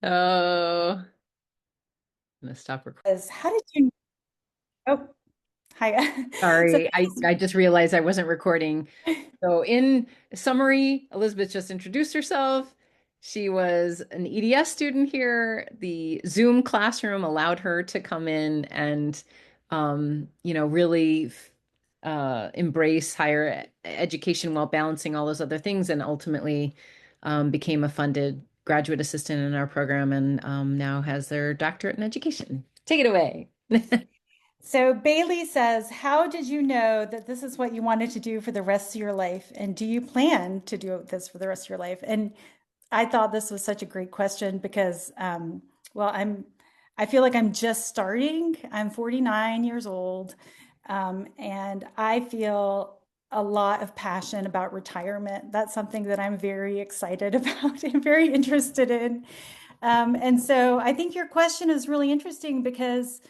Oh, I'm gonna stop recording. How did you, oh, hi. So, Sorry, I just realized I wasn't recording. So, in summary, Elizabeth just introduced herself. She was an EDS student here. The Zoom classroom allowed her to come in and, really embrace higher education while balancing all those other things, and ultimately became a funded graduate assistant in our program, and now has their doctorate in education. Take it away. so Bailey says, how did you know that this is what you wanted to do for the rest of your life? And do you plan to do this for the rest of your life? And I thought this was such a great question because, well, I feel like I'm just starting. I'm 49 years old, and I feel a lot of passion about retirement. That's something that I'm very excited about and very interested in. And so I think your question is really interesting because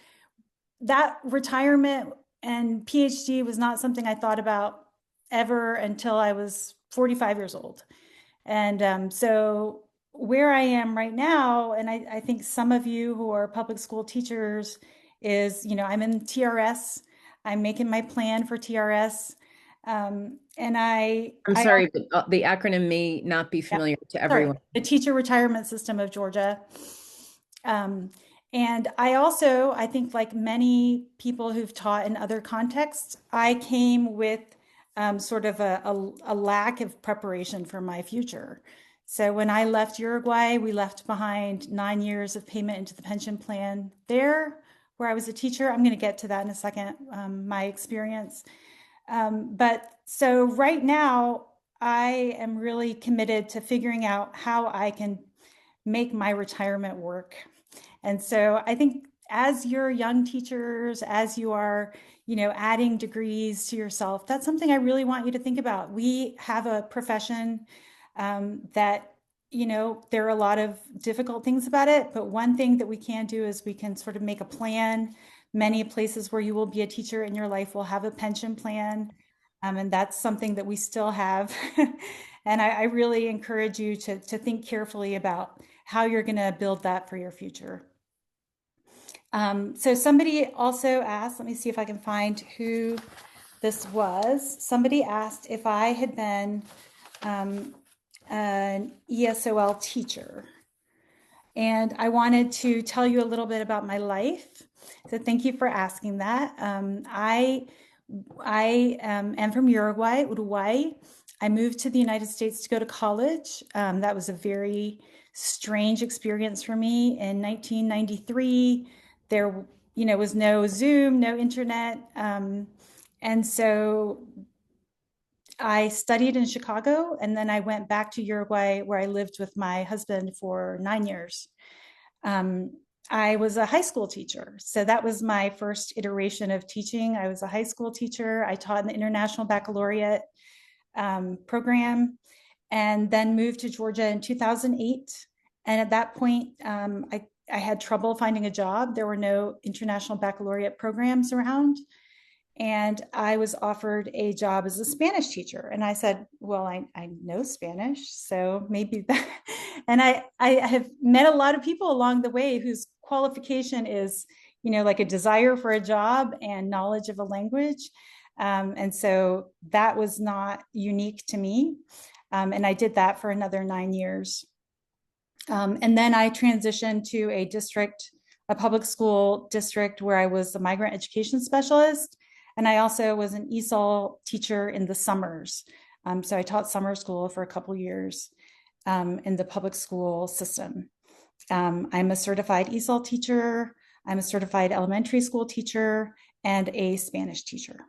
that retirement and PhD was not something I thought about ever until I was 45 years old. And so where I am right now, and I think some of you who are public school teachers is, I'm in TRS. I'm making my plan for TRS. And I'm I sorry, but the acronym may not be yeah, familiar to sorry, everyone. the teacher retirement system of Georgia. Um, and I also, I think like many people who've taught in other contexts, I came with sort of a lack of preparation for my future. So when I left Uruguay, we left behind 9 years of payment into the pension plan there, where I was a teacher. I'm going to get to that in a second, my experience. But so right now, I am really committed to figuring out how I can make my retirement work. And so I think as you're young teachers, as you are, adding degrees to yourself, that's something I really want you to think about. We have a profession that, there are a lot of difficult things about it, but one thing that we can do is we can sort of make a plan. Many places where you will be a teacher in your life will have a pension plan. And that's something that we still have. And I really encourage you to think carefully about how you're going to build that for your future. So somebody also asked, let me see if I can find who this was. Somebody asked if I had been an ESOL teacher. And I wanted to tell you a little bit about my life. So thank you for asking that. I am from Uruguay. I moved to the United States to go to college. That was a very strange experience for me. In 1993, there, was no Zoom, no internet, and so I studied in Chicago, and then I went back to Uruguay, where I lived with my husband for 9 years. Um, I was a high school teacher. So that was my first iteration of teaching. I was a high school teacher. I taught in the International Baccalaureate program and then moved to Georgia in 2008. And at that point, I had trouble finding a job. There were no International Baccalaureate programs around. And I was offered a job as a Spanish teacher. And I said, well, I know Spanish, so maybe that. And I have met a lot of people along the way whose qualification is, like a desire for a job and knowledge of a language. And so that was not unique to me. And I did that for another 9 years. And then I transitioned to a public school district where I was a migrant education specialist. And I also was an ESOL teacher in the summers. So I taught summer school for a couple years in the public school system. I'm a certified ESOL teacher. I'm a certified elementary school teacher and a Spanish teacher.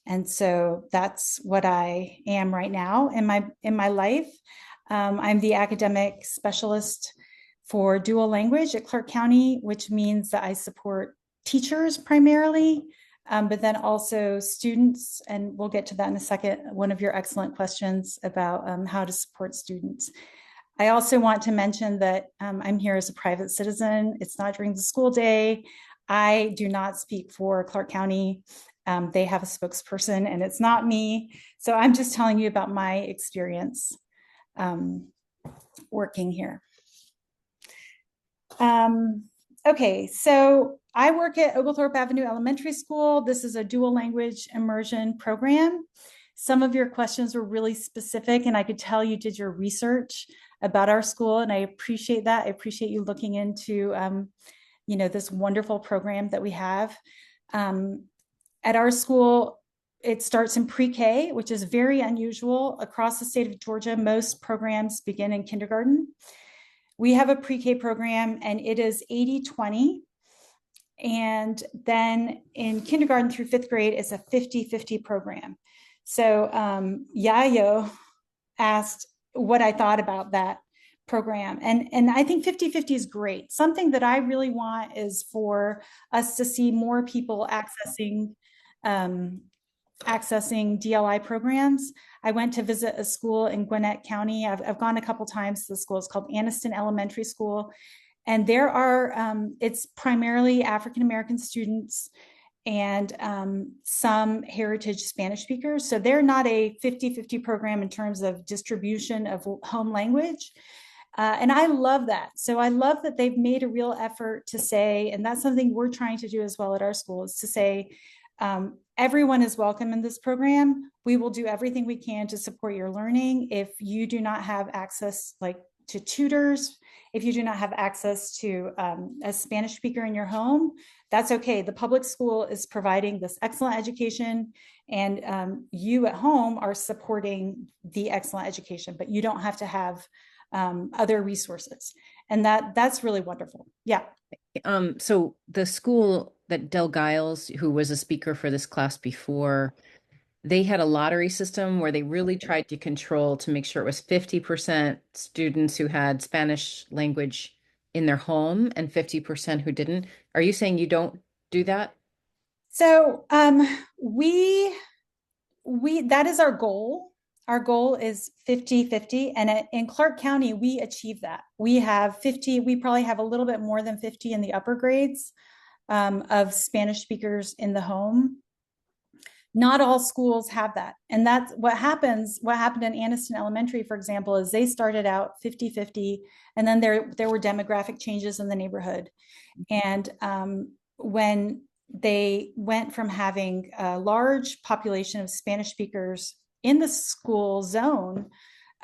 And so that's what I am right now in my life. I'm the academic specialist for dual language at Clark County, which means that I support teachers primarily, but then also students. And we'll get to that in a second. One of your excellent questions about how to support students. I also want to mention that I'm here as a private citizen. It's not during the school day. I do not speak for Clark County. They have a spokesperson and it's not me. So I'm just telling you about my experience. Um, working here. Okay, so I work at Oglethorpe Avenue Elementary School. This is a dual language immersion program. Some of your questions were really specific, and I could tell you did your research about our school, and I appreciate that. I appreciate you looking into, this wonderful program that we have. At our school, it starts in pre-K, which is very unusual. Across the state of Georgia, most programs begin in kindergarten. We have a pre-K program, and it is 80-20. And then in kindergarten through fifth grade, it's a 50-50 program. So Yayo asked what I thought about that program. And I think 50-50 is great. Something that I really want is for us to see more people accessing DLI programs. I went to visit a school in Gwinnett County. I've gone a couple times to the school. It's called Anniston Elementary School. And there are, it's primarily African-American students and some heritage Spanish speakers. So they're not a 50-50 program in terms of distribution of home language. And I love that. So I love that they've made a real effort to say, and that's something we're trying to do as well at our school, is to say, everyone is welcome in this program. We will do everything we can to support your learning. If you do not have access to tutors, if you do not have access to a Spanish speaker in your home, that's okay. The public school is providing this excellent education, and you at home are supporting the excellent education, but you don't have to have other resources. And that's really wonderful. Yeah. So the school that Del Giles, who was a speaker for this class before, they had a lottery system where they really tried to control to make sure it was 50% students who had Spanish language in their home and 50% who didn't. Are you saying you don't do that? So we that is our goal. Our goal is 50-50. And in Clark County, we achieve that. We have 50, we probably have a little bit more than 50 in the upper grades of Spanish speakers in the home. Not all schools have that. And that's what happened in Anniston Elementary, for example, is they started out 50-50, and then there were demographic changes in the neighborhood. And when they went from having a large population of Spanish speakers in the school zone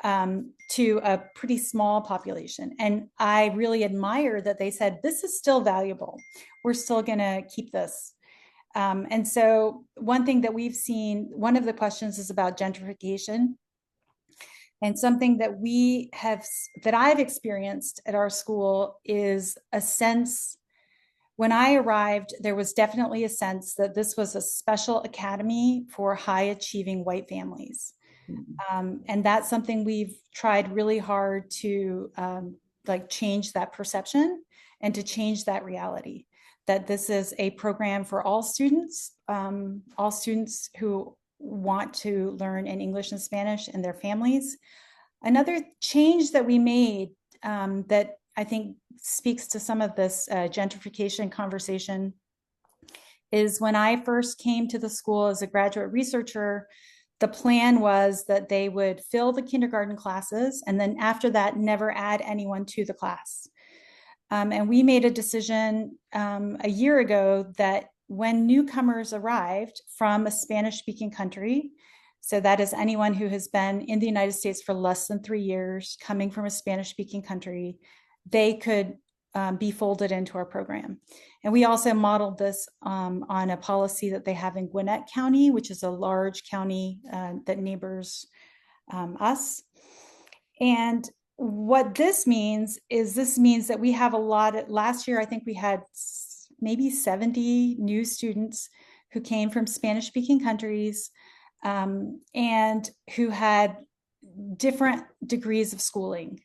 to a pretty small population. And I really admire that they said, this is still valuable. We're still going to keep this. And so one thing that we've seen, one of the questions is about gentrification. And something that I've experienced at our school is a sense. When I arrived, there was definitely a sense that this was a special academy for high achieving white families. And that's something we've tried really hard to change that perception and to change that reality, that this is a program for all students who want to learn in English and Spanish and their families. Another change that we made that I think speaks to some of this gentrification conversation is when I first came to the school as a graduate researcher, the plan was that they would fill the kindergarten classes, and then after that, never add anyone to the class. And we made a decision a year ago that when newcomers arrived from a Spanish-speaking country, so that is anyone who has been in the United States for less than 3 years, coming from a Spanish-speaking country, they could be folded into our program. And we also modeled this on a policy that they have in Gwinnett County, which is a large county that neighbors us. And what this means that we have last year, I think we had maybe 70 new students who came from Spanish-speaking countries and who had different degrees of schooling.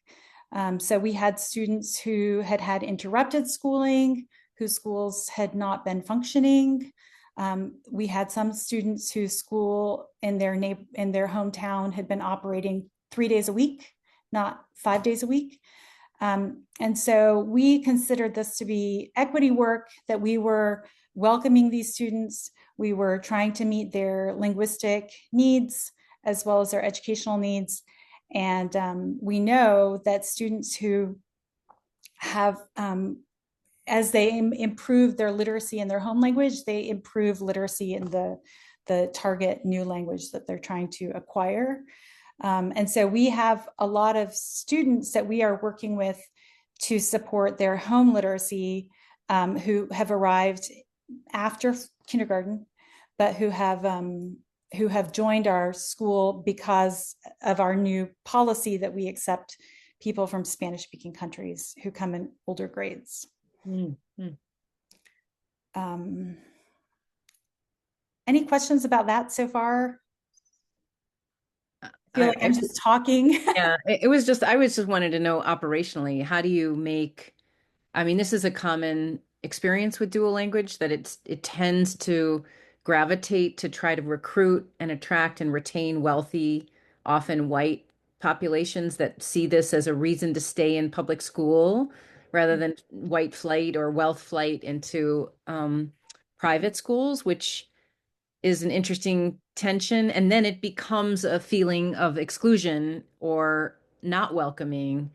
So we had students who had interrupted schooling, whose schools had not been functioning. We had some students whose school in their hometown had been operating 3 days a week, not 5 days a week. And so we considered this to be equity work, that we were welcoming these students. We were trying to meet their linguistic needs as well as their educational needs. And we know that students who have, as they improve their literacy in their home language, they improve literacy in the target new language that they're trying to acquire. And so we have a lot of students that we are working with to support their home literacy, who have arrived after kindergarten, but who have joined our school because of our new policy that we accept people from Spanish-speaking countries who come in older grades. Mm-hmm. Any questions about that so far? I feel like I I'm just talking. Yeah, it was just, I was just wanted to know operationally, how do you make, I mean, this is a common experience with dual language that it tends to gravitate to try to recruit and attract and retain wealthy, often white populations that see this as a reason to stay in public school rather than white flight or wealth flight into private schools, which is an interesting tension. And then it becomes a feeling of exclusion or not welcoming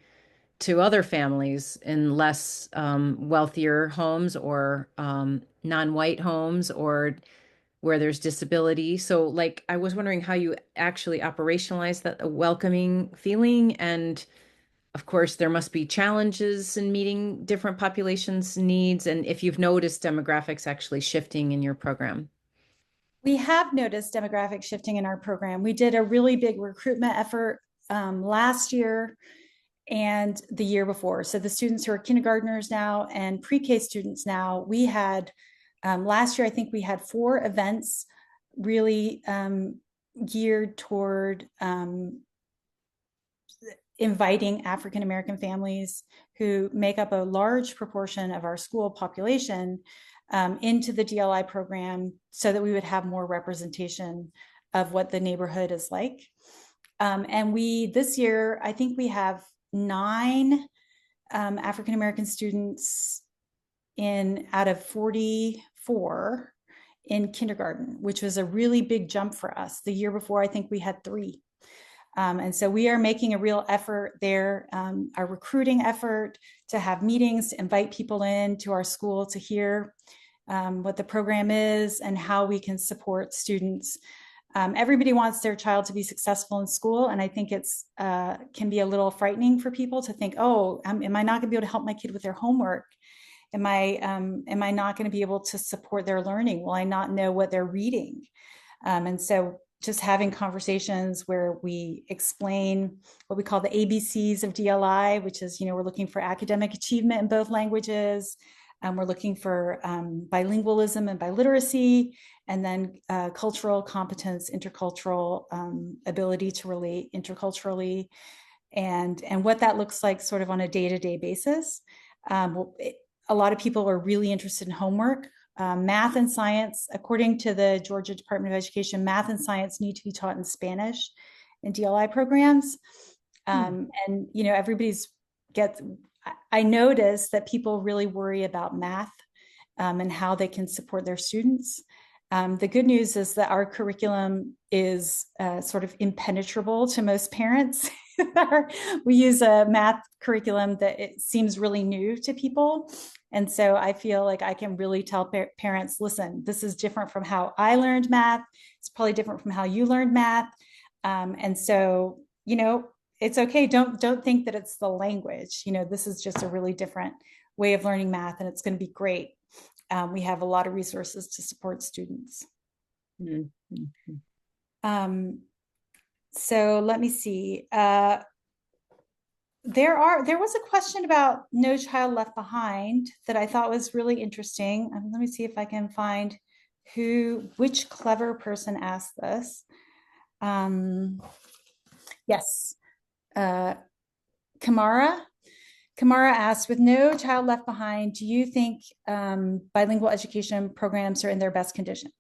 to other families in less wealthier homes or non-white homes or where there's disability. So, like, I was wondering how you actually operationalize that welcoming feeling. And of course, there must be challenges in meeting different populations' needs. And if you've noticed demographics actually shifting in your program. We have noticed demographic shifting in our program. We did a really big recruitment effort last year and the year before. So the students who are kindergartners now and pre-K students now, we had last year, I think we had 4 events really geared toward inviting African American families who make up a large proportion of our school population into the DLI program so that we would have more representation of what the neighborhood is like. And we, this year, I think we have 9 African American students in out of 44 in kindergarten, which was a really big jump for us. The year before, I think we had 3. And so we are making a real effort there, our recruiting effort to have meetings, to invite people in to our school to hear what the program is and how we can support students. Everybody wants their child to be successful in school. And I think it's can be a little frightening for people to think, oh, am I not gonna be able to help my kid with their homework? Am I not gonna be able to support their learning? Will I not know what they're reading? And so just having conversations where we explain what we call the ABCs of DLI, which is, we're looking for academic achievement in both languages. We're looking for bilingualism and biliteracy, and then cultural competence, intercultural ability to relate interculturally, and what that looks like sort of on a day-to-day basis. A lot of people are really interested in homework. Math and science, according to the Georgia Department of Education, math and science need to be taught in Spanish in DLI programs. And, everybody's I notice that people really worry about math and how they can support their students. The good news is that our curriculum is sort of impenetrable to most parents. We use a math curriculum that it seems really new to people. And so I feel like I can really tell parents, listen, this is different from how I learned math. It's probably different from how you learned math. And so, it's okay. Don't think that it's the language. This is just a really different way of learning math, and it's going to be great. We have a lot of resources to support students. Mm-hmm. So let me see. There was a question about No Child Left Behind that I thought was really interesting. Let me see if I can find which clever person asked this. Yes. Kamara asked, with No Child Left Behind, do you think bilingual education programs are in their best condition?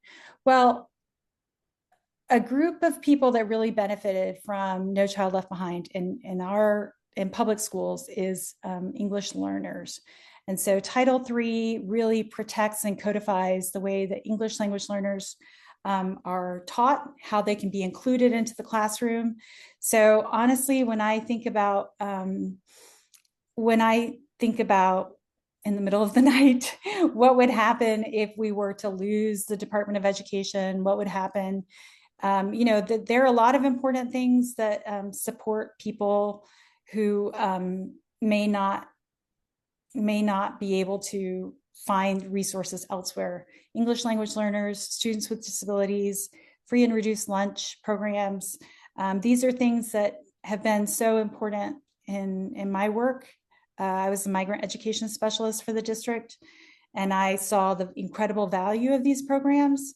Well, a group of people that really benefited from No Child Left Behind in public schools is English learners. And so Title III really protects and codifies the way that English language learners are taught, how they can be included into the classroom. So honestly, when I think about in the middle of the night, what would happen if we were to lose the Department of Education? What would happen? There are a lot of important things that support people who may not be able to find resources elsewhere. English language learners, students with disabilities, free and reduced lunch programs. These are things that have been so important in my work. I was a migrant education specialist for the district, and I saw the incredible value of these programs.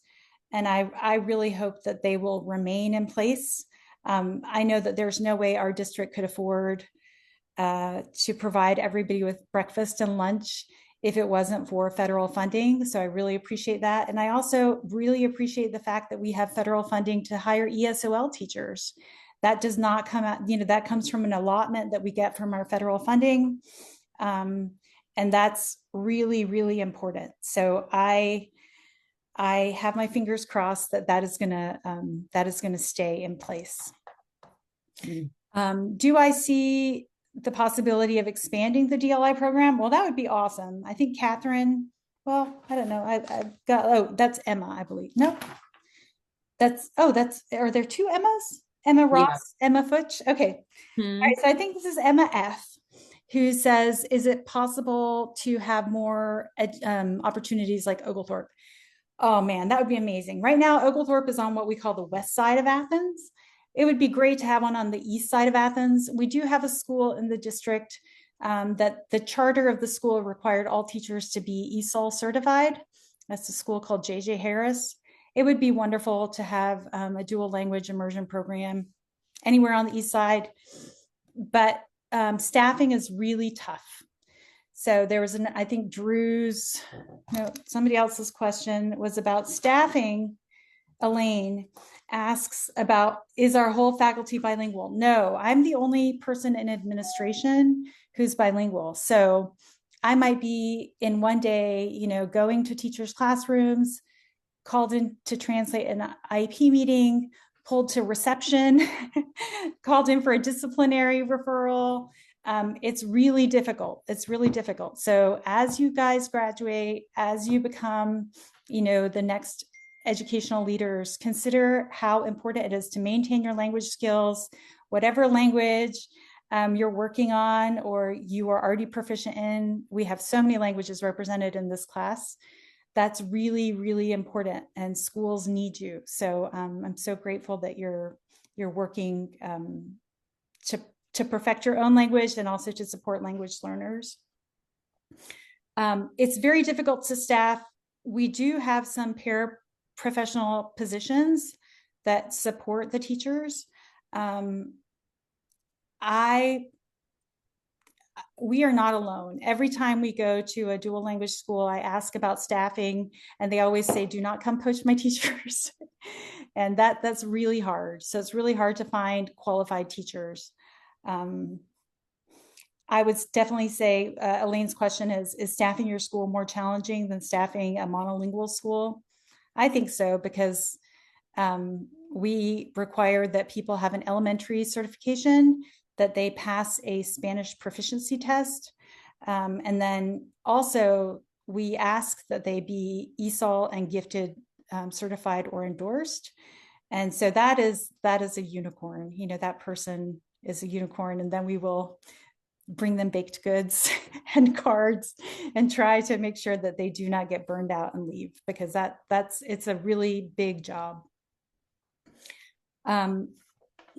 And I really hope that they will remain in place. I know that there's no way our district could afford to provide everybody with breakfast and lunch if it wasn't for federal funding. So I really appreciate that. And I also really appreciate the fact that we have federal funding to hire ESOL teachers. That does not come out, that comes from an allotment that we get from our federal funding. And that's really, really important. So I have my fingers crossed that is going to stay in place. Do I see the possibility of expanding the DLI program? Well, that would be awesome. I think Catherine, well, I don't know. I've got, that's Emma, I believe. No, are there two Emmas? Emma Ross, yeah. Emma Futch. Okay. All right. So I think this is Emma F, who says, is it possible to have more opportunities like Oglethorpe? Oh man, that would be amazing. Right now, Oglethorpe is on what we call the west side of Athens. It would be great to have one on the east side of Athens. We do have a school in the district that the charter of the school required all teachers to be ESOL certified. That's a school called J.J. Harris. It would be wonderful to have a dual language immersion program anywhere on the east side, but staffing is really tough. So there was I think somebody else's question was about staffing. Elaine asks about, is our whole faculty bilingual? No, I'm the only person in administration who's bilingual. So I might be in one day, going to teachers' classrooms, called in to translate an IEP meeting, pulled to reception, called in for a disciplinary referral. It's really difficult. It's really difficult. So as you guys graduate, as you become, the next educational leaders, consider how important it is to maintain your language skills, whatever language you're working on or you are already proficient in. We have so many languages represented in this class. That's really, really important, and schools need you. So I'm so grateful that you're working to perfect your own language and also to support language learners. It's very difficult to staff. We do have some paraprofessional positions that support the teachers. We are not alone. Every time we go to a dual language school, I ask about staffing, and they always say, do not come poach my teachers. And that's really hard. So it's really hard to find qualified teachers. I would definitely say Elaine's question is staffing your school more challenging than staffing a monolingual school? I think so, because we require that people have an elementary certification, that they pass a Spanish proficiency test. And then also we ask that they be ESOL and gifted certified or endorsed. And so that is a unicorn. That person is a unicorn, and then we will bring them baked goods and cards and try to make sure that they do not get burned out and leave, because it's a really big job.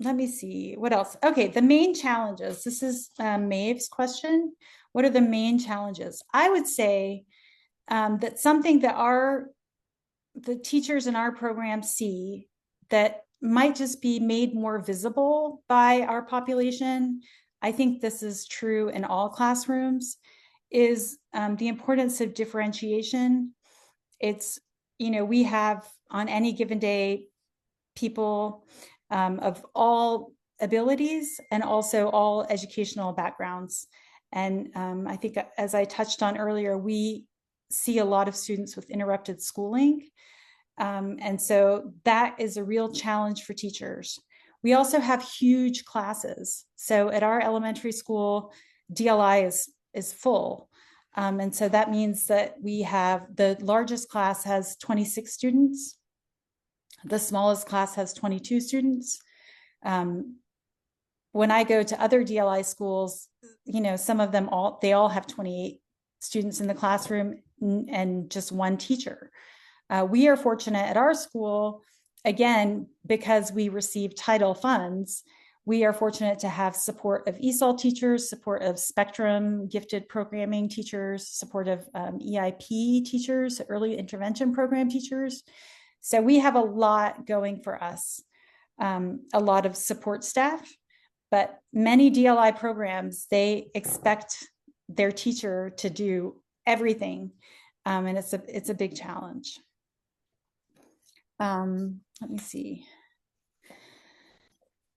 Let me see what else. Okay, the main challenges. This is Maeve's question. What are the main challenges? I would say that something that the teachers in our program see that might just be made more visible by our population, I think this is true in all classrooms, is the importance of differentiation. It's, we have on any given day people of all abilities and also all educational backgrounds. And I think, as I touched on earlier, we see a lot of students with interrupted schooling. And so that is a real challenge for teachers. We also have huge classes. So at our elementary school, DLI is full. And so that means that we have the largest class has 26 students. The smallest class has 22 students. When I go to other DLI schools, some of them they all have 28 students in the classroom and just one teacher. We are fortunate at our school, again, because we receive title funds, we are fortunate to have support of ESOL teachers, support of Spectrum gifted programming teachers, support of EIP teachers, early intervention program teachers. So we have a lot going for us, a lot of support staff, but many DLI programs, they expect their teacher to do everything. And it's a big challenge. Let me see.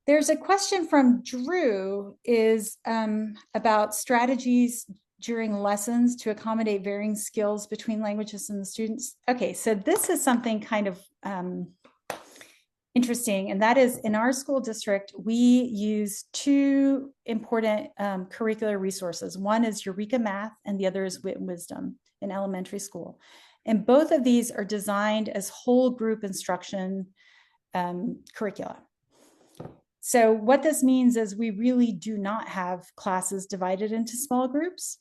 There's a question from Drew is about strategies during lessons to accommodate varying skills between languages and the students. Okay, so this is something kind of interesting, and that is in our school district, we use two important curricular resources. One is Eureka Math, and the other is Wit and Wisdom in elementary school. And both of these are designed as whole group instruction curricula. So what this means is we really do not have classes divided into small groups.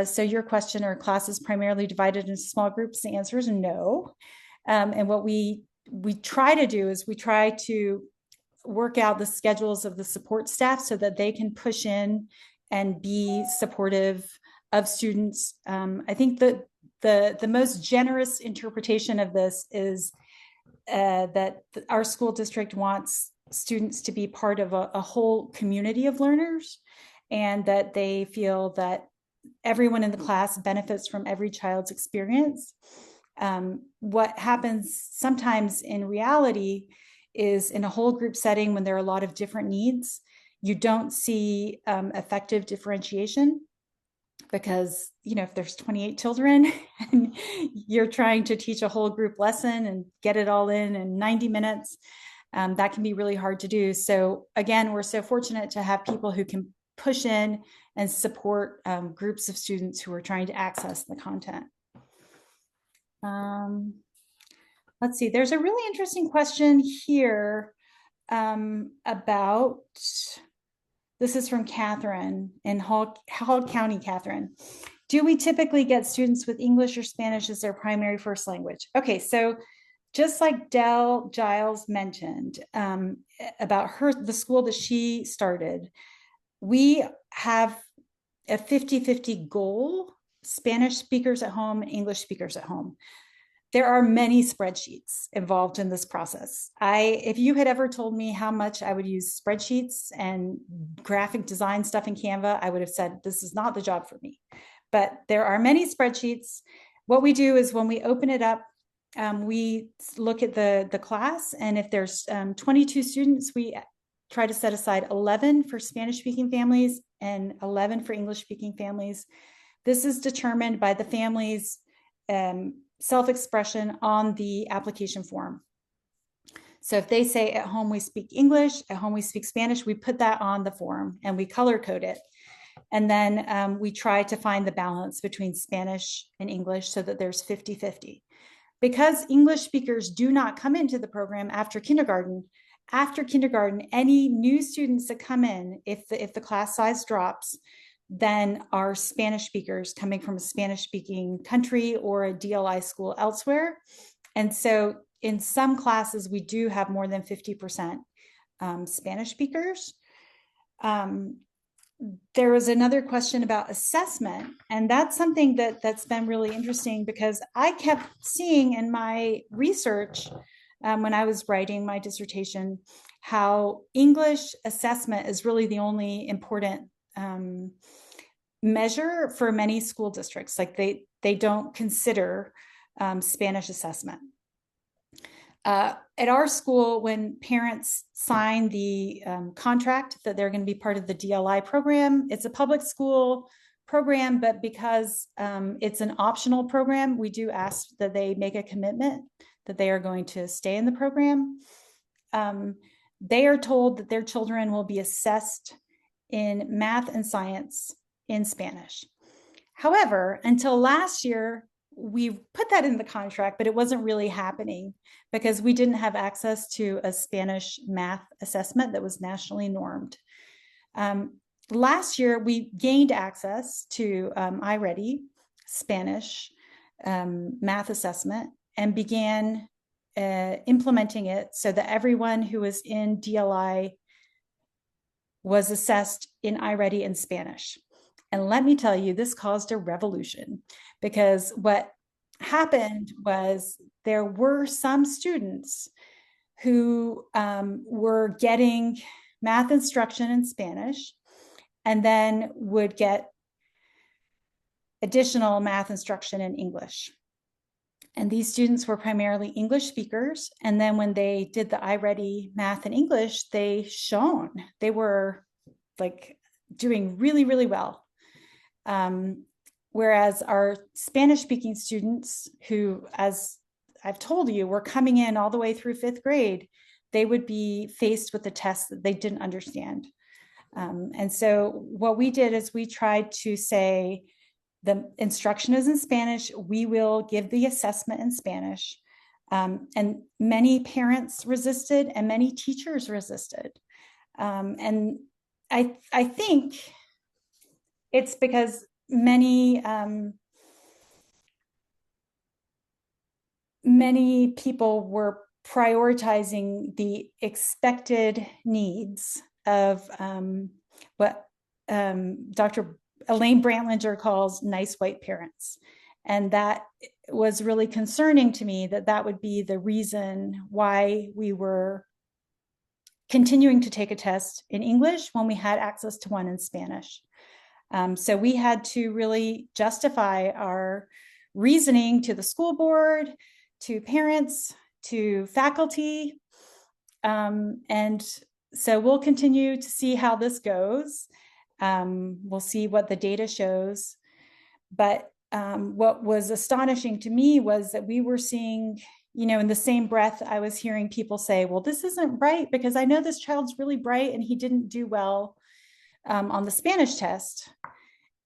So your question, are classes primarily divided into small groups? The answer is no. And what we try to do is we try to work out the schedules of the support staff so that they can push in and be supportive of students. I think that the most generous interpretation of this is that our school district wants students to be part of a whole community of learners, and that they feel that everyone in the class benefits from every child's experience. What happens sometimes in reality is in a whole group setting, when there are a lot of different needs, you don't see effective differentiation, because if there's 28 children and you're trying to teach a whole group lesson and get it all in 90 minutes, that can be really hard to do. So again, we're so fortunate to have people who can push in and support groups of students who are trying to access the content. Let's see, there's a really interesting question here about, this is from Catherine in Hall County. Catherine, do we typically get students with English or Spanish as their primary first language? Okay, so just like Dell Giles mentioned about the school that she started, we have a 50-50 goal, Spanish speakers at home, English speakers at home. There are many spreadsheets involved in this process. If you had ever told me how much I would use spreadsheets and graphic design stuff in Canva, I would have said, this is not the job for me. But there are many spreadsheets. What we do is when we open it up, we look at the class, and if there's 22 students, we try to set aside 11 for Spanish-speaking families and 11 for English-speaking families. This is determined by the family's self-expression on the application form. So if they say at home we speak English, at home we speak Spanish, we put that on the form and we color code it. And then we try to find the balance between Spanish and English so that there's 50-50. Because English speakers do not come into the program after kindergarten, any new students that come in, if the class size drops, then are Spanish speakers coming from a Spanish-speaking country or a DLI school elsewhere. And so in some classes, we do have more than 50% Spanish speakers. There was another question about assessment, and that's something that's been really interesting, because I kept seeing in my research when I was writing my dissertation how English assessment is really the only important measure for many school districts. Like they don't consider Spanish assessment. At our school, when parents sign the contract that they're going to be part of the DLI program, it's a public school program, but because it's an optional program, we do ask that they make a commitment that they are going to stay in the program. They are told that their children will be assessed in math and science in Spanish. However, until last year, we put that in the contract, but it wasn't really happening because we didn't have access to a Spanish math assessment that was nationally normed. Last year, we gained access to iReady Spanish math assessment and began implementing it so that everyone who was in DLI was assessed in iReady in Spanish. And let me tell you, this caused a revolution because what happened was there were some students who were getting math instruction in Spanish and then would get additional math instruction in English. And these students were primarily English speakers. And then when they did the iReady math and English, they shone. They were like doing really, really well. Whereas our Spanish speaking students who, as I've told you, were coming in all the way through fifth grade, they would be faced with a test that they didn't understand. And so what we did is we tried to say, the instruction is in Spanish, we will give the assessment in Spanish. And many parents resisted and many teachers resisted. And I think it's because many people were prioritizing the expected needs of what Dr. Elaine Brantlinger calls nice white parents. And that was really concerning to me, that would be the reason why we were continuing to take a test in English when we had access to one in Spanish. So we had to really justify our reasoning to the school board, to parents, to faculty. And so we'll continue to see how this goes. We'll see what the data shows. But what was astonishing to me was that we were seeing, in the same breath, I was hearing people say, well, this isn't right because I know this child's really bright and he didn't do well on the Spanish test.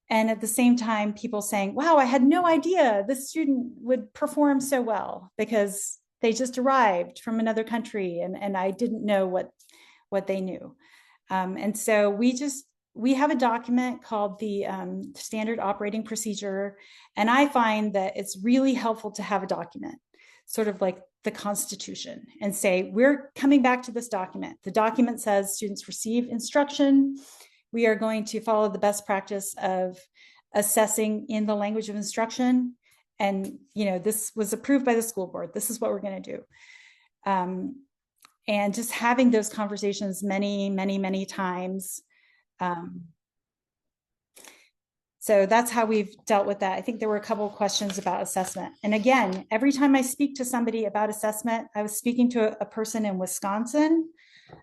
And at the same time, people saying, wow, I had no idea this student would perform so well because they just arrived from another country and I didn't know what they knew. And so we have a document called the Standard Operating Procedure. And I find that it's really helpful to have a document, sort of like the Constitution, and say, we're coming back to this document. The document says students receive instruction. We are going to follow the best practice of assessing in the language of instruction. And, this was approved by the school board. This is what we're going to do. And just having those conversations many, many, many times. So that's how we've dealt with that. I think there were a couple of questions about assessment. And again, every time I speak to somebody about assessment, I was speaking to a person in Wisconsin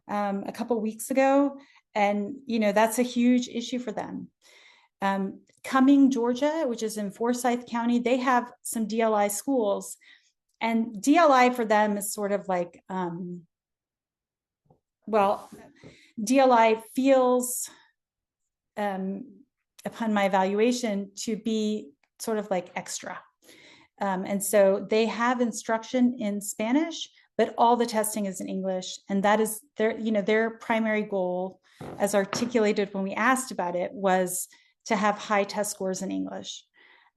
a couple of weeks ago. And, that's a huge issue for them. Cumming, Georgia, which is in Forsyth County, they have some DLI schools. And DLI for them is sort of like, DLI feels, upon my evaluation, to be sort of like extra. And so they have instruction in Spanish, but all the testing is in English. And that is their primary goal, as articulated when we asked about it, was to have high test scores in English.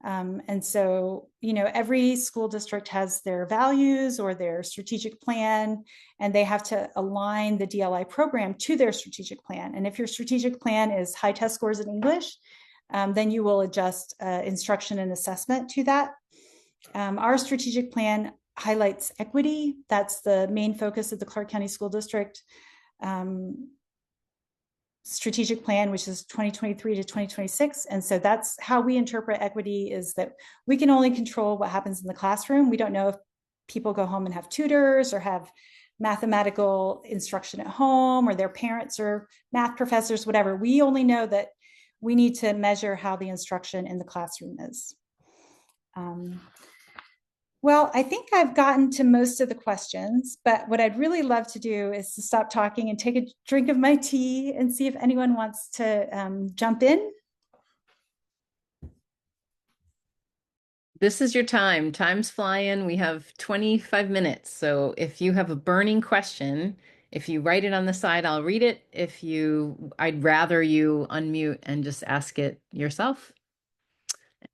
And so, every school district has their values or their strategic plan, and they have to align the DLI program to their strategic plan. And if your strategic plan is high test scores in English, then you will adjust instruction and assessment to that. Our strategic plan highlights equity. That's the main focus of the Clark County School District strategic plan, which is 2023 to 2026. And so that's how we interpret equity, is that we can only control what happens in the classroom. We don't know if people go home and have tutors or have mathematical instruction at home, or their parents are math professors, whatever. We only know that we need to measure how the instruction in the classroom is. Well, I think I've gotten to most of the questions, but what I'd really love to do is to stop talking and take a drink of my tea and see if anyone wants to jump in. This is your time. Time's flying. We have 25 minutes. So if you have a burning question, if you write it on the side, I'll read it. I'd rather you unmute and just ask it yourself.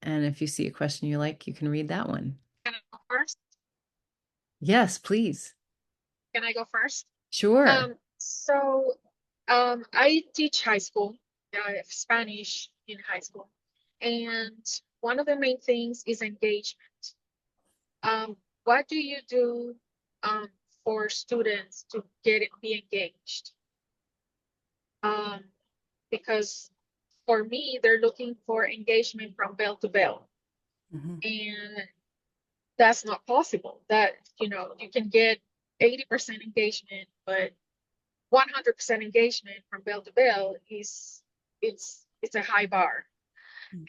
And if you see a question you like, you can read that one. Can I go first? Yes, please. Can I go first? Sure. I teach high school, Spanish in high school, and one of the main things is engagement. What do you do for students to be engaged? Because for me, they're looking for engagement from bell to bell, and that's not possible. That you can get 80% engagement, but 100% engagement from bell to bell it's a high bar.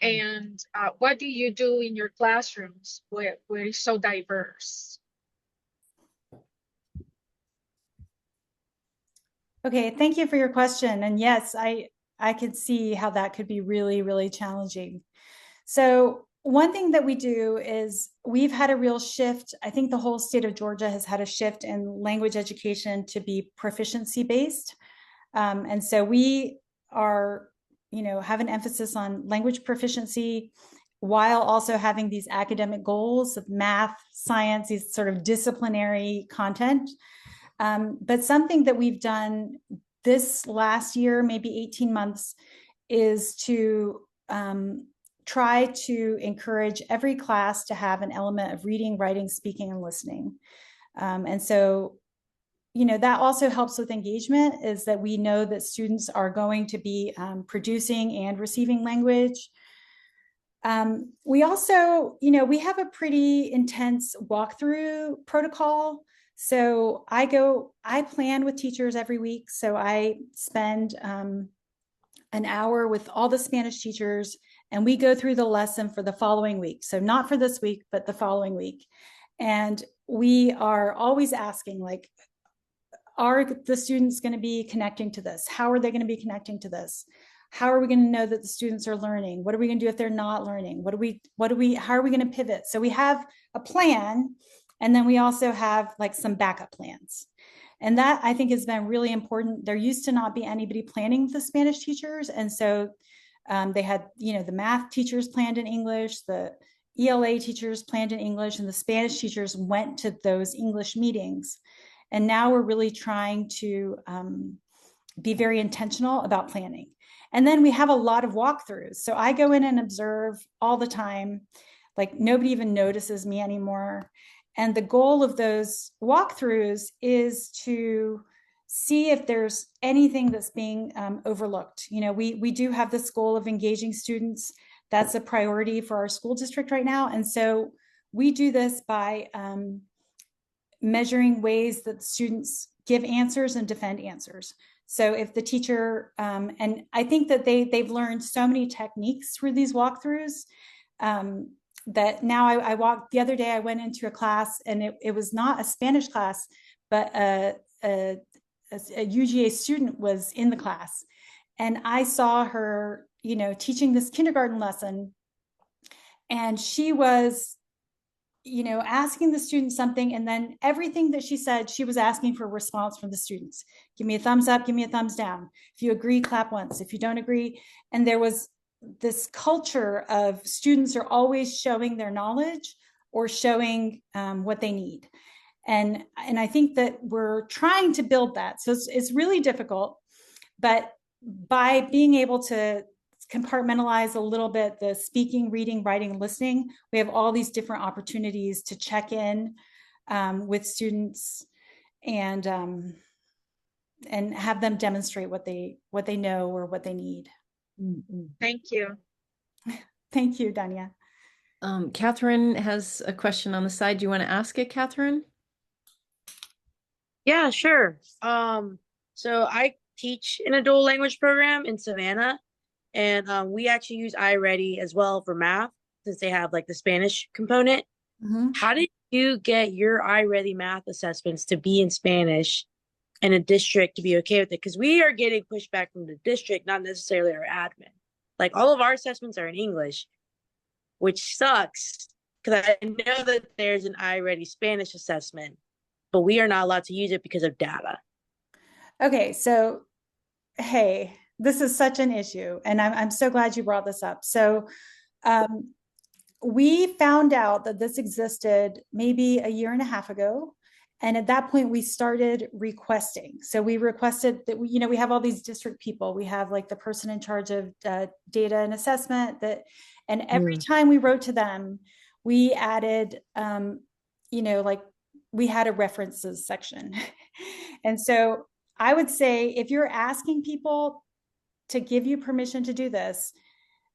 And what do you do in your classrooms where it's so diverse? Okay, thank you for your question. And yes, I could see how that could be really, really challenging. So one thing that we do is we've had a real shift. I think the whole state of Georgia has had a shift in language education to be proficiency based. And so we are, have an emphasis on language proficiency while also having these academic goals of math, science, these sort of disciplinary content. But something that we've done this last year, maybe 18 months, is to try to encourage every class to have an element of reading, writing, speaking, and listening. And so, that also helps with engagement, is that we know that students are going to be producing and receiving language. We also, we have a pretty intense walkthrough protocol. So I plan with teachers every week. So I spend an hour with all the Spanish teachers, and we go through the lesson for the following week. So not for this week, but the following week. And we are always asking, like, are the students going to be connecting to this? How are they going to be connecting to this? How are we going to know that the students are learning? What are we going to do if they're not learning? How are we going to pivot? So we have a plan, and then we also have like some backup plans. And that, I think, has been really important. There used to not be anybody planning with the Spanish teachers. And so they had, the math teachers planned in English, the ELA teachers planned in English, and the Spanish teachers went to those English meetings. And now we're really trying to be very intentional about planning. And then we have a lot of walkthroughs. So I go in and observe all the time. Like, nobody even notices me anymore. And the goal of those walkthroughs is to see if there's anything that's being overlooked. We do have this goal of engaging students. That's a priority for our school district right now. And so we do this by measuring ways that students give answers and defend answers. So if the teacher, and I think that they've learned so many techniques through these walkthroughs, that now I walked the other day, I went into a class, and it was not a Spanish class, but a UGA student was in the class. And I saw her, teaching this kindergarten lesson, and she was asking the students something, and then everything that she said, she was asking for a response from the students. Give me a thumbs up, give me a thumbs down. If you agree, clap once. If you don't agree. And there was this culture of students are always showing their knowledge or showing what they need. And I think that we're trying to build that. So it's really difficult, but by being able to compartmentalize a little bit the speaking, reading, writing, listening, we have all these different opportunities to check in with students and have them demonstrate what they know or what they need. Thank you. Thank you, Danya. Catherine has a question on the side. Do you want to ask it, Catherine? Yeah, sure. So I teach in a dual language program in Savannah, and we actually use iReady as well for math, since they have like the Spanish component. Mm-hmm. How did you get your iReady math assessments to be in Spanish and a district to be okay with it? Because we are getting pushback from the district, not necessarily our admin. Like all of our assessments are in English, which sucks because I know that there's an iReady Spanish assessment, but we are not allowed to use it because of data. Okay, so hey, this is such an issue, and I'm so glad you brought this up. So, um, we found out that this existed maybe a year and a half ago. And at that point, we started requesting. So we requested that we have all these district people. We have like the person in charge of data and assessment and every time we wrote to them, we added, like we had a references section. And so I would say if you're asking people to give you permission to do this,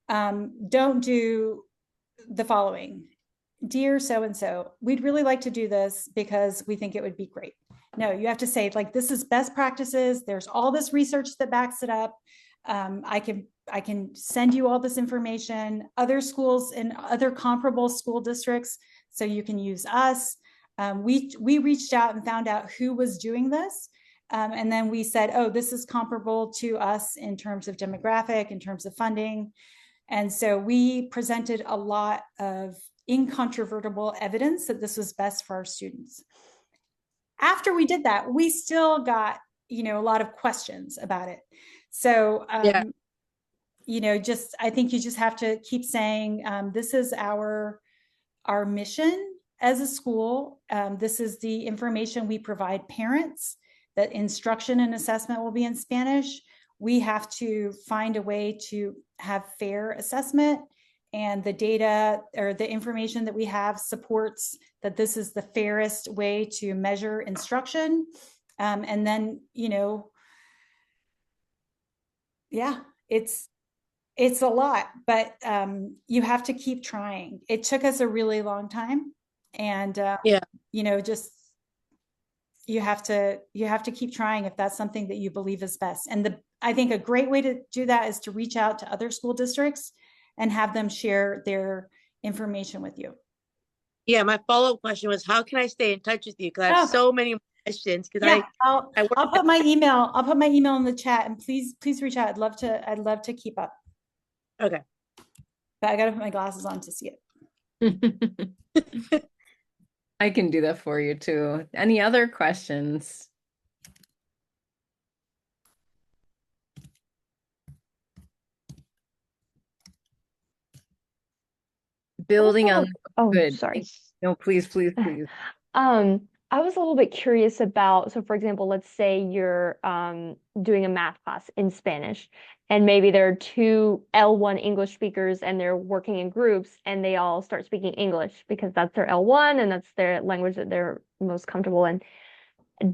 don't do the following. Dear so-and-so, we'd really like to do this because we think it would be great. No, you have to say like, this is best practices. There's all this research that backs it up. I can send you all this information, other schools and other comparable school districts, so you can use us. We reached out and found out who was doing this. And then we said, oh, this is comparable to us in terms of demographic, in terms of funding. And so we presented a lot of incontrovertible evidence that this was best for our students. After we did that, we still got, a lot of questions about it. So, I think you just have to keep saying, this is our mission as a school. This is the information we provide parents, that instruction and assessment will be in Spanish. We have to find a way to have fair assessment, and the data or the information that we have supports that this is the fairest way to measure instruction. And then, it's a lot, but you have to keep trying. It took us a really long time, and just you have to keep trying if that's something that you believe is best. And I think a great way to do that is to reach out to other school districts and have them share their information with you. Yeah, my follow-up question was, how can I stay in touch with you? Because I have so many questions. Because I'll put my email. I'll put my email in the chat, and please reach out. I'd love to keep up. Okay. But I got to put my glasses on to see it. I can do that for you too. Any other questions? Building on. Good. Sorry. No, please. I was a little bit curious about, so for example, let's say you're doing a math class in Spanish, and maybe there are two L1 English speakers and they're working in groups and they all start speaking English because that's their L1 and that's their language that they're most comfortable in.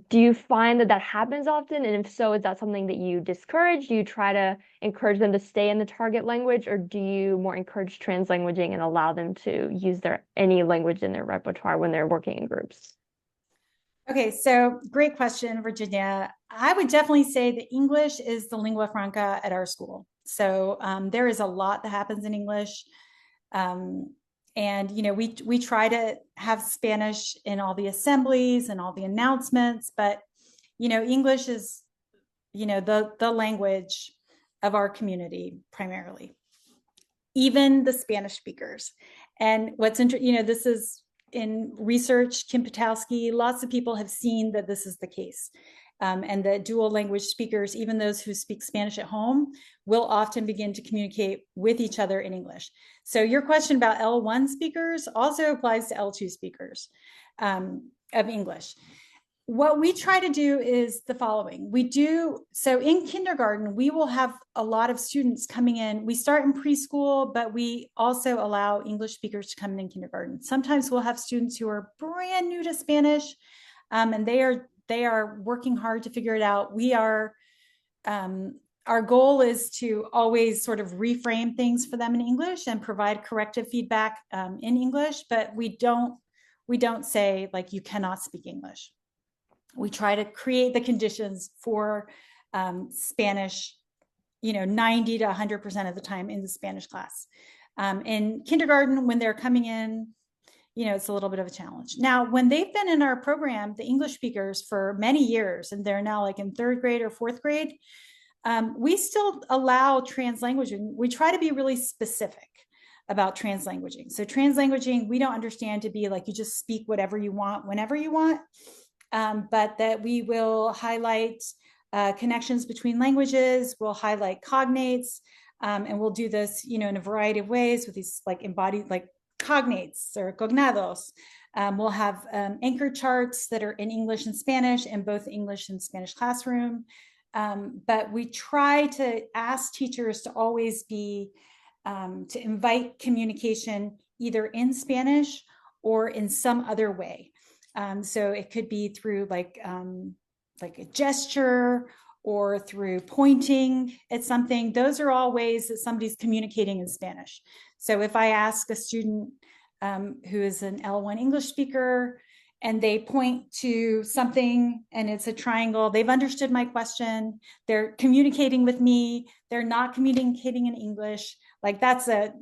Do you find that happens often? And if so, is that something that you discourage? Do you try to encourage them to stay in the target language, or do you more encourage translanguaging and allow them to use any language in their repertoire when they're working in groups? Okay, so great question, Virginia. I would definitely say that English is the lingua franca at our school. So there is a lot that happens in English. And, we try to have Spanish in all the assemblies and all the announcements, but, English is, the language of our community primarily, even the Spanish speakers. And what's interesting, this is in research, Kim Patowski, lots of people have seen that this is the case. And that dual language speakers, even those who speak Spanish at home, will often begin to communicate with each other in English. So your question about L1 speakers also applies to L2 speakers of English. What we try to do is the following. So in kindergarten, we will have a lot of students coming in. We start in preschool, but we also allow English speakers to come in kindergarten. Sometimes we'll have students who are brand new to Spanish, and they are working hard to figure it out. Our goal is to always sort of reframe things for them in English and provide corrective feedback in English, but we don't say like, you cannot speak English. We try to create the conditions for Spanish, 90 to 100% of the time in the Spanish class. In kindergarten, when they're coming in, it's a little bit of a challenge. Now, when they've been in our program, the English speakers for many years, and they're now like in 3rd grade or 4th grade, we still allow translanguaging. We try to be really specific about translanguaging. So translanguaging, we don't understand to be like you just speak whatever you want, whenever you want, but that we will highlight connections between languages, we'll highlight cognates, and we'll do this, in a variety of ways with these like embodied, like cognates or cognados. We'll have anchor charts that are in English and Spanish in both English and Spanish classroom. But we try to ask teachers to always be, to invite communication either in Spanish or in some other way. So it could be through like a gesture or through pointing at something. Those are all ways that somebody's communicating in Spanish. So if I ask a student who is an L1 English speaker and they point to something and it's a triangle, they've understood my question, they're communicating with me, they're not communicating in English, like that's a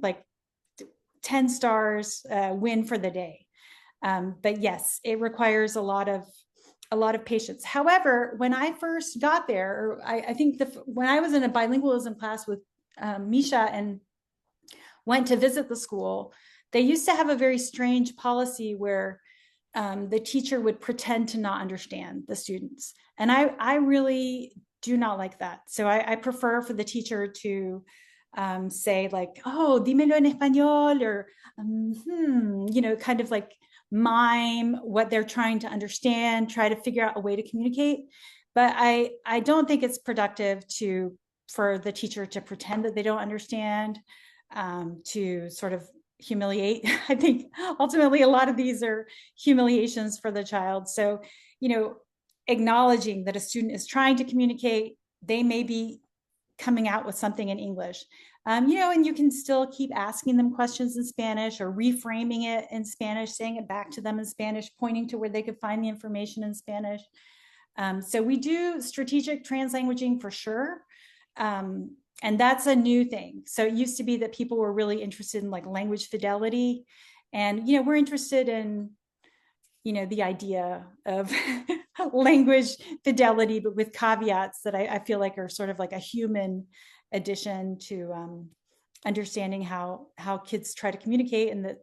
10 stars win for the day. But yes, it requires a lot of patience. However, when I first got there, or I think when I was in a bilingualism class with Misha and went to visit the school, they used to have a very strange policy where the teacher would pretend to not understand the students. And I really do not like that. So I prefer for the teacher to say like, oh, dímelo en español, or, kind of like mime what they're trying to understand, try to figure out a way to communicate. But I don't think it's productive for the teacher to pretend that they don't understand, to sort of humiliate. I think ultimately a lot of these are humiliations for the child. So, acknowledging that a student is trying to communicate, they may be coming out with something in English, and you can still keep asking them questions in Spanish or reframing it in Spanish, saying it back to them in Spanish, pointing to where they could find the information in Spanish. So we do strategic translanguaging for sure. And that's a new thing. So it used to be that people were really interested in like language fidelity. And, we're interested in, the idea of language fidelity, but with caveats that I feel like are sort of like a human addition to understanding how kids try to communicate, and that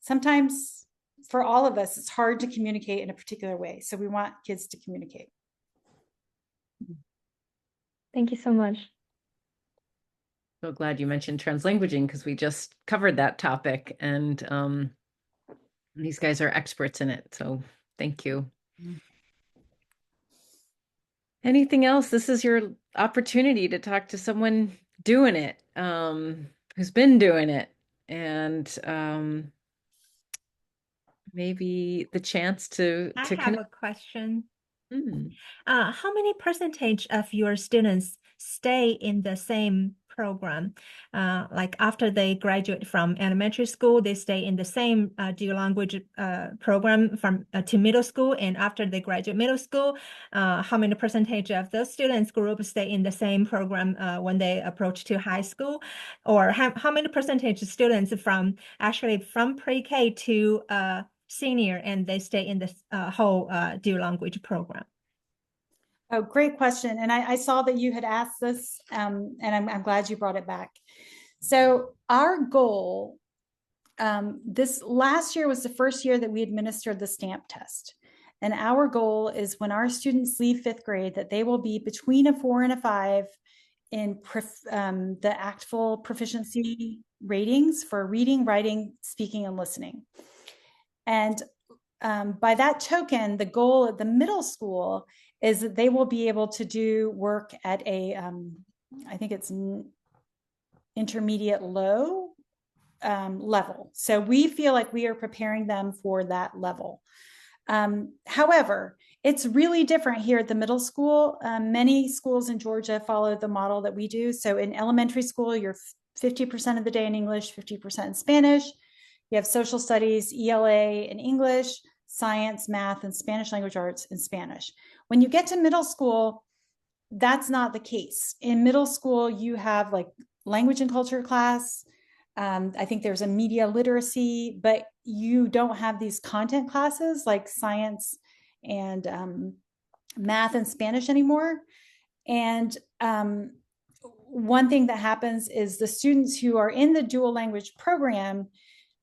sometimes for all of us, it's hard to communicate in a particular way. So we want kids to communicate. Thank you so much. So glad you mentioned translanguaging because we just covered that topic, and these guys are experts in it. So thank you. Anything else? This is your opportunity to talk to someone doing it, who's been doing it, and maybe the chance to I have a question. Hmm. How many percentage of your students stay in the same program? Like after they graduate from elementary school, they stay in the same dual language program from to middle school, and after they graduate middle school, how many percentage of those students group stay in the same program when they approach to high school? Or how many percentage of students from pre-K to senior, and they stay in this whole dual language program? Oh, great question. And I saw that you had asked this, and I'm glad you brought it back. So our goal, this last year was the first year that we administered the STAMP test. And our goal is when our students leave 5th grade, that they will be between a 4 and a 5 in the ACTFL proficiency ratings for reading, writing, speaking, and listening. And by that token, the goal at the middle school is that they will be able to do work at a, I think it's intermediate low level. So we feel like we are preparing them for that level. However, it's really different here at the middle school. Many schools in Georgia follow the model that we do. So in elementary school, you're 50% of the day in English, 50% in Spanish. You have social studies, ELA in English, science, math, and Spanish language arts in Spanish. When you get to middle school, that's not the case. In middle school, you have like language and culture class, I think there's a media literacy, but you don't have these content classes like science and math and Spanish anymore. And one thing that happens is the students who are in the dual language program,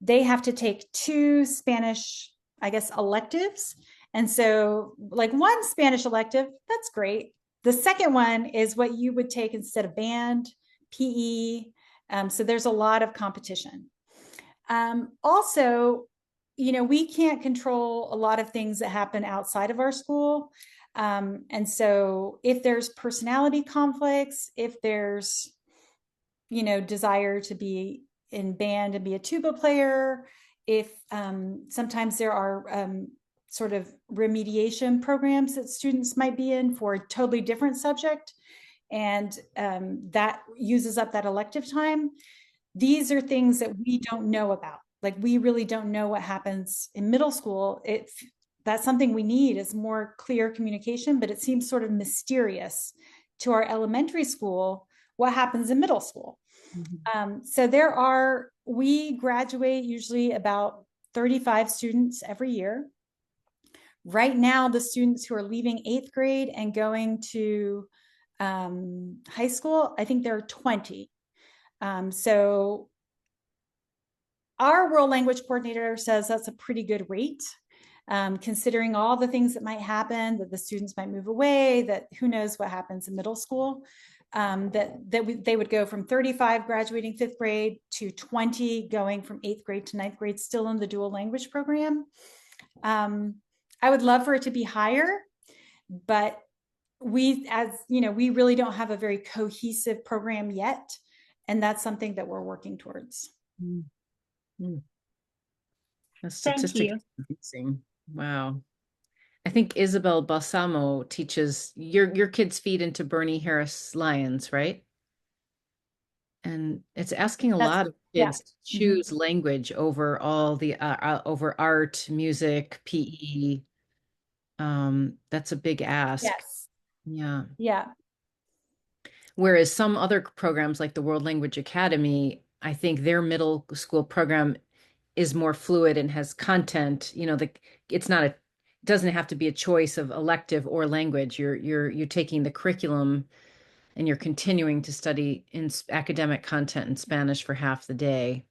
they have to take 2 Spanish, I guess, electives. And so, like, one Spanish elective, that's great. The second one is what you would take instead of band, PE. So there's a lot of competition. Also, we can't control a lot of things that happen outside of our school. And so if there's personality conflicts, if there's, desire to be in band and be a tuba player, if sometimes there are sort of remediation programs that students might be in for a totally different subject, and that uses up that elective time. These are things that we don't know about. Like, we really don't know what happens in middle school. That's something we need, is more clear communication, but it seems sort of mysterious to our elementary school what happens in middle school. So we graduate usually about 35 students every year. Right now, the students who are leaving 8th grade and going to high school, I think there are 20. So our world language coordinator says that's a pretty good rate, considering all the things that might happen, that the students might move away, that who knows what happens in middle school, they would go from 35 graduating 5th grade to 20 going from 8th grade to 9th grade, still in the dual language program. I would love for it to be higher, but we really don't have a very cohesive program yet. And that's something that we're working towards. The Thank statistic you. is amazing. Wow. I think Isabel Balsamo teaches your kids feed into Bernie Harris Lions, right? And it's asking a lot of Yeah. kids to choose language over all the over art, music, PE. That's a big ask. Yes. Yeah. Yeah. Whereas some other programs like the World Language Academy, I think their middle school program is more fluid and has content. It doesn't have to be a choice of elective or language. You're taking the curriculum and you're continuing to study in academic content in Spanish for half the day.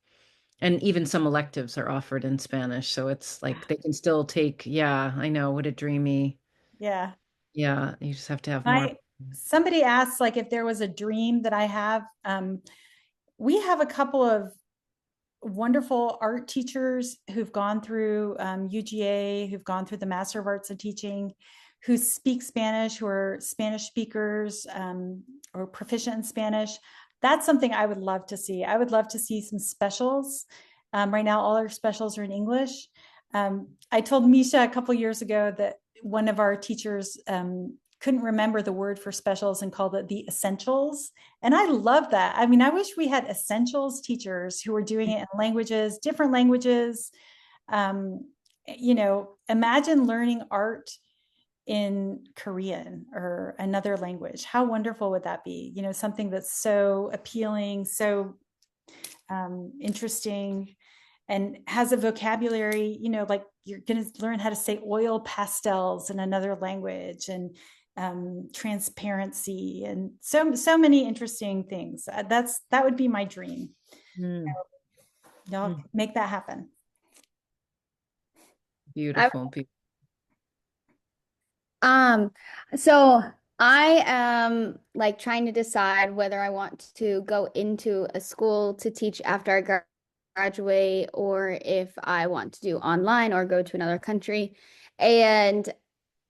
And even some electives are offered in Spanish. So it's like they can still take, yeah, I know, what a dreamy. Yeah. Yeah, you just have to have more. Somebody asked, like, if there was a dream that I have. We have a couple of wonderful art teachers who've gone through UGA, who've gone through the Master of Arts in Teaching, who speak Spanish, who are Spanish speakers or proficient in Spanish. That's something I would love to see. I would love to see some specials. Right now, all our specials are in English. I told Misha a couple years ago that one of our teachers couldn't remember the word for specials and called it the essentials. And I love that. I mean, I wish we had essentials teachers who were doing it in languages, different languages. Imagine learning art in Korean or another language. How wonderful would that be? Something that's so appealing, so interesting, and has a vocabulary, like you're going to learn how to say oil pastels in another language, and transparency, and so many interesting things. That would be my dream. Y'all make that happen. Beautiful. So I am like trying to decide whether I want to go into a school to teach after I graduate, or if I want to do online or go to another country. And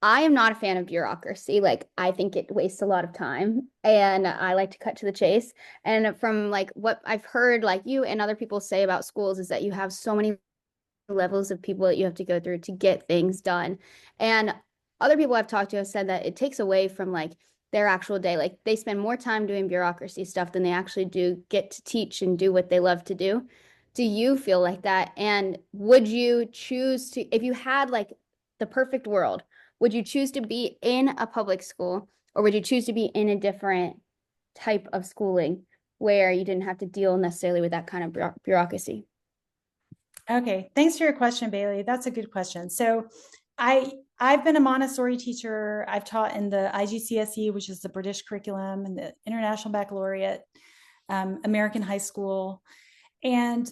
I am not a fan of bureaucracy. Like, I think it wastes a lot of time, and I like to cut to the chase. And from like what I've heard, like you and other people say about schools, is that you have so many levels of people that you have to go through to get things done. And other people I've talked to have said that it takes away from like their actual day. Like, they spend more time doing bureaucracy stuff than they actually do get to teach and do what they love to do. Do you feel like that? And would you choose to, if you had like the perfect world, would you choose to be in a public school, or would you choose to be in a different type of schooling where you didn't have to deal necessarily with that kind of bureaucracy? Okay, thanks for your question, Bailey. That's a good question. So I've been a Montessori teacher. I've taught in the IGCSE, which is the British curriculum, and the International Baccalaureate, American High School. And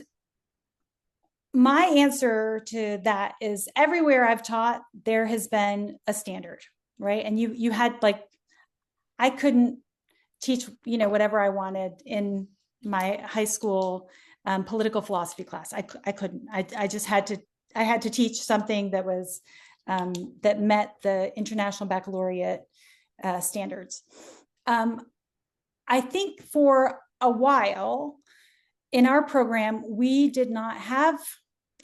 my answer to that is everywhere I've taught, there has been a standard, right? And you had like, I couldn't teach, whatever I wanted in my high school political philosophy class. I couldn't. I just had to. I had to teach something that was that met the International Baccalaureate standards. I think for a while in our program, we did not have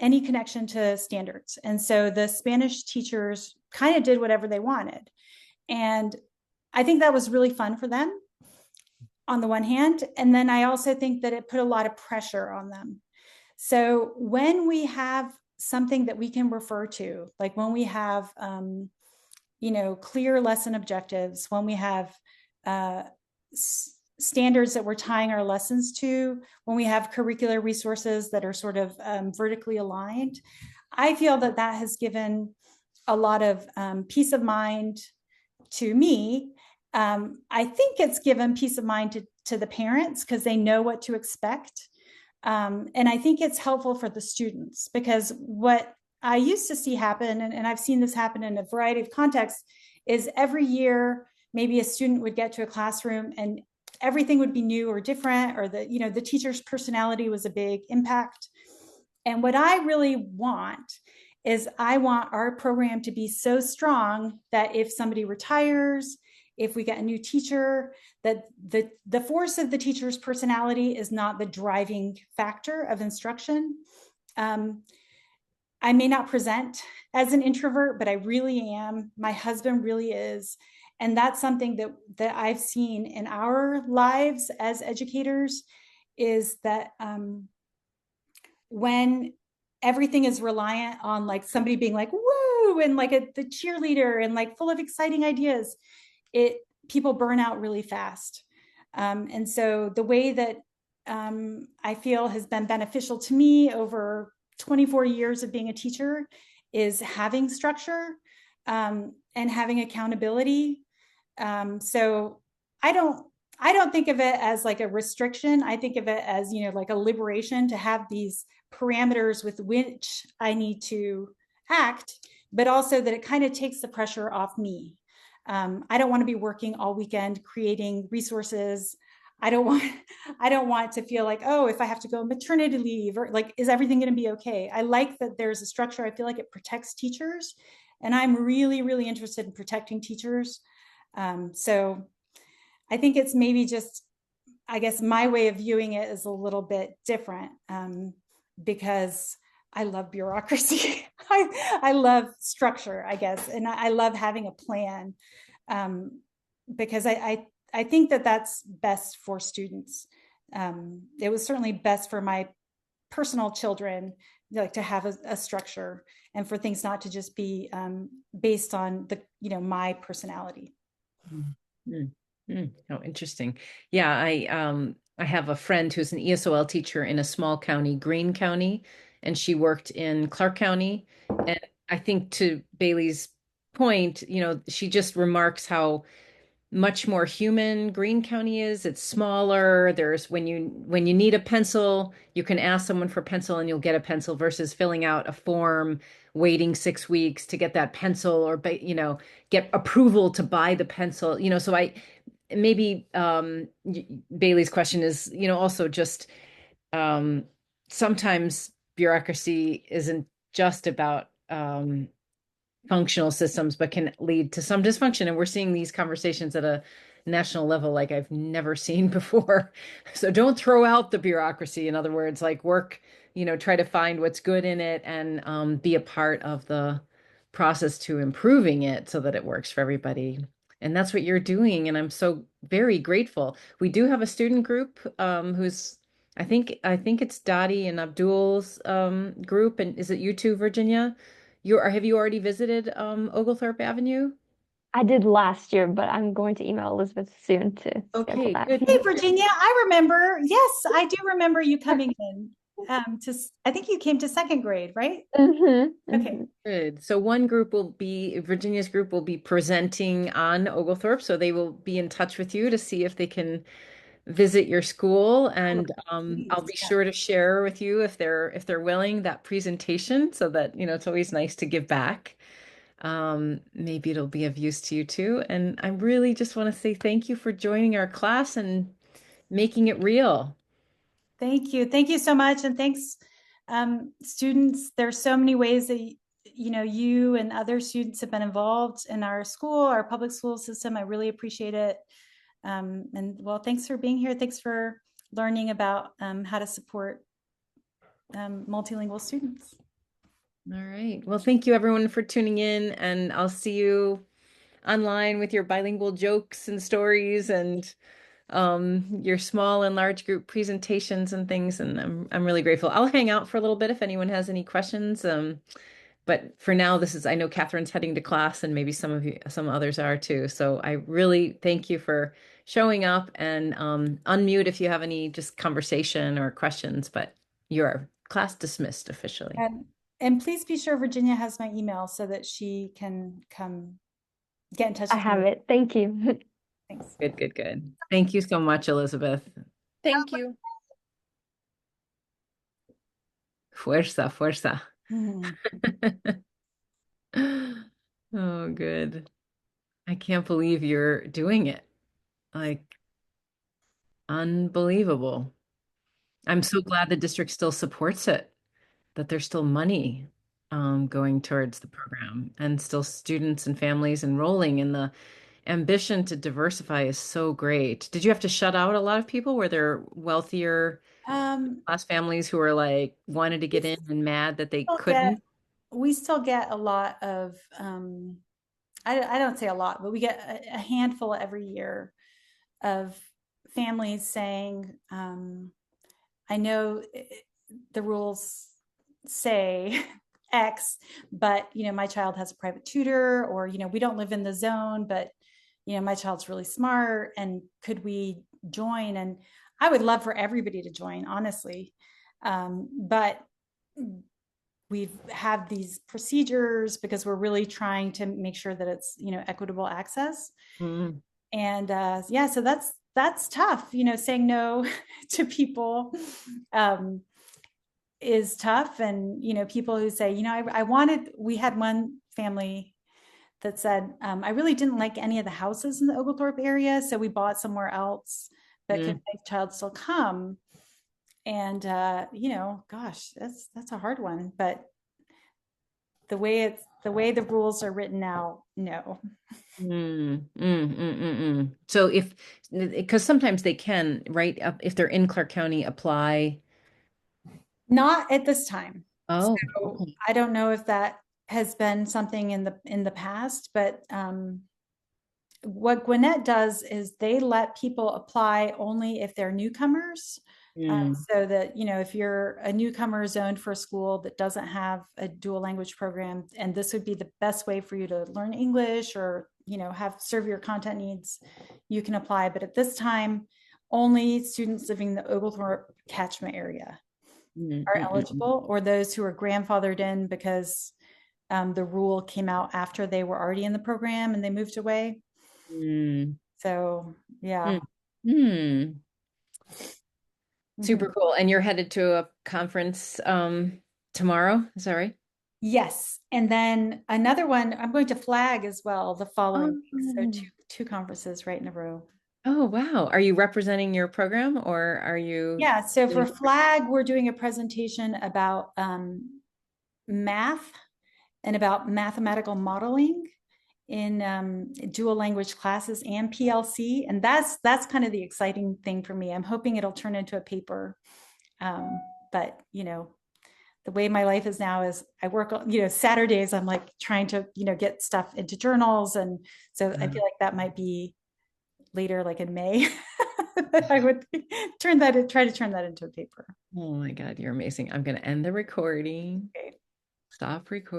any connection to standards. And so the Spanish teachers kind of did whatever they wanted. And I think that was really fun for them on the one hand. And then I also think that it put a lot of pressure on them. So when we have something that we can refer to, like when we have, clear lesson objectives, when we have standards that we're tying our lessons to, when we have curricular resources that are sort of vertically aligned, I feel that that has given a lot of peace of mind to me. I think it's given peace of mind to the parents because they know what to expect. And I think it's helpful for the students because what I used to see happen, and I've seen this happen in a variety of contexts, is every year maybe a student would get to a classroom and everything would be new or different, or the teacher's personality was a big impact. And what I really want is I want our program to be so strong that if somebody retires, if we get a new teacher, that the force of the teacher's personality is not the driving factor of instruction. I may not present as an introvert, but I really am. My husband really is. And that's something that I've seen in our lives as educators is that when everything is reliant on like somebody being like, woo, and like the cheerleader and like full of exciting ideas, people burn out really fast. And so the way that I feel has been beneficial to me over 24 years of being a teacher is having structure and having accountability. So I don't think of it as like a restriction. I think of it as, like a liberation to have these parameters with which I need to act, but also that it kind of takes the pressure off me. I don't want to be working all weekend creating resources. I don't want to feel like, oh, if I have to go on maternity leave, or like, is everything going to be okay? I like that there's a structure. I feel like it protects teachers, and I'm really, really interested in protecting teachers. So I think it's maybe just, I guess my way of viewing it is a little bit different because I love bureaucracy. I love structure, I guess, and I love having a plan because I think that that's best for students. It was certainly best for my personal children, like to have a structure and for things not to just be based on my personality. Oh, interesting. Yeah, I have a friend who's an ESOL teacher in a small county, Greene County, and she worked in Clark County. And I think to Bailey's point, she just remarks how much more human Greene County is. It's smaller. There's when you need a pencil, you can ask someone for a pencil and you'll get a pencil versus filling out a form, waiting 6 weeks to get that pencil or get approval to buy the pencil. So maybe Bailey's question is, also just sometimes bureaucracy isn't just about functional systems, but can lead to some dysfunction. And we're seeing these conversations at a national level like I've never seen before. So don't throw out the bureaucracy. In other words, like work, try to find what's good in it and be a part of the process to improving it so that it works for everybody. And that's what you're doing. And I'm so very grateful. We do have a student group who's I think it's Dottie and Abdul's group. And is it you too, Virginia? Have you already visited Oglethorpe Avenue? I did last year, but I'm going to email Elizabeth soon to schedule Okay, that. good. Hey, Virginia, I remember. Yes, I do remember you coming in. I think you came to second grade, right? Okay. Good. So one group will be, Virginia's group will be presenting on Oglethorpe. So they will be in touch with you to see if they can visit your school. And I'll Please, be yeah. sure to share with you if they're willing that presentation so that, it's always nice to give back. Maybe it'll be of use to you too. And I really just want to say thank you for joining our class and making it real. Thank you. Thank you so much. And thanks, students. There's so many ways that, you and other students have been involved in our school, our public school system. I really appreciate it. And well, thanks for being here. Thanks for learning about how to support multilingual students. All right. Well, thank you everyone for tuning in, and I'll see you online with your bilingual jokes and stories and your small and large group presentations and things. And I'm really grateful. I'll hang out for a little bit if anyone has any questions. But for now, I know Catherine's heading to class and maybe some others are too. So I really thank you for showing up, and unmute if you have any just conversation or questions, but you're class dismissed officially. And please be sure Virginia has my email so that she can come get in touch I with have me. it. Thank you. Thanks. Good, good, good. Thank you so much, Elizabeth. Thank you. Fuerza, fuerza. Mhm. Oh, good. I can't believe you're doing it. Like, unbelievable. I'm so glad the district still supports it, that there's still money going towards the program and still students and families enrolling, and the ambition to diversify is so great. Did you have to shut out a lot of people? Were there wealthier class families who were like wanted to get in and mad that they couldn't? We still get a lot of I don't say a lot, but we get a handful every year of families saying, I know the rules say X, but my child has a private tutor, or we don't live in the zone, but my child's really smart, and could we join? And I would love for everybody to join, honestly, but we've had these procedures because we're really trying to make sure that it's equitable access. Mm. And yeah, so that's tough. Saying no to people is tough. And people who say, we had one family that said, I really didn't like any of the houses in the Oglethorpe area, so we bought somewhere else, but could my child still come? And gosh, that's a hard one. But the way the rules are written now, no. So because sometimes they can, right? If they're in Clark County, apply. Not at this time. Oh, So okay. I don't know if that has been something in the past, but what Gwinnett does is they let people apply only if they're newcomers. So that, if you're a newcomer zoned for a school that doesn't have a dual language program, and this would be the best way for you to learn English or, serve your content needs, you can apply. But at this time, only students living in the Oglethorpe catchment area are eligible, or those who are grandfathered in because the rule came out after they were already in the program and they moved away. So yeah. Super cool. And you're headed to a conference tomorrow, is that right? Yes. And then another one, I'm going to Flag as well the following week. So two conferences right in a row. Oh, wow. Are you representing your program, or are you? Yeah. So for Flag, we're doing a presentation about math and about mathematical modeling in dual language classes and PLC. And that's kind of the exciting thing for me. I'm hoping it'll turn into a paper. But the way my life is now is I work, Saturdays, I'm like trying to, get stuff into journals. And so I feel like that might be later, like in May, I would try to turn that into a paper. Oh my God, you're amazing. I'm going to end the recording. Okay. Stop recording.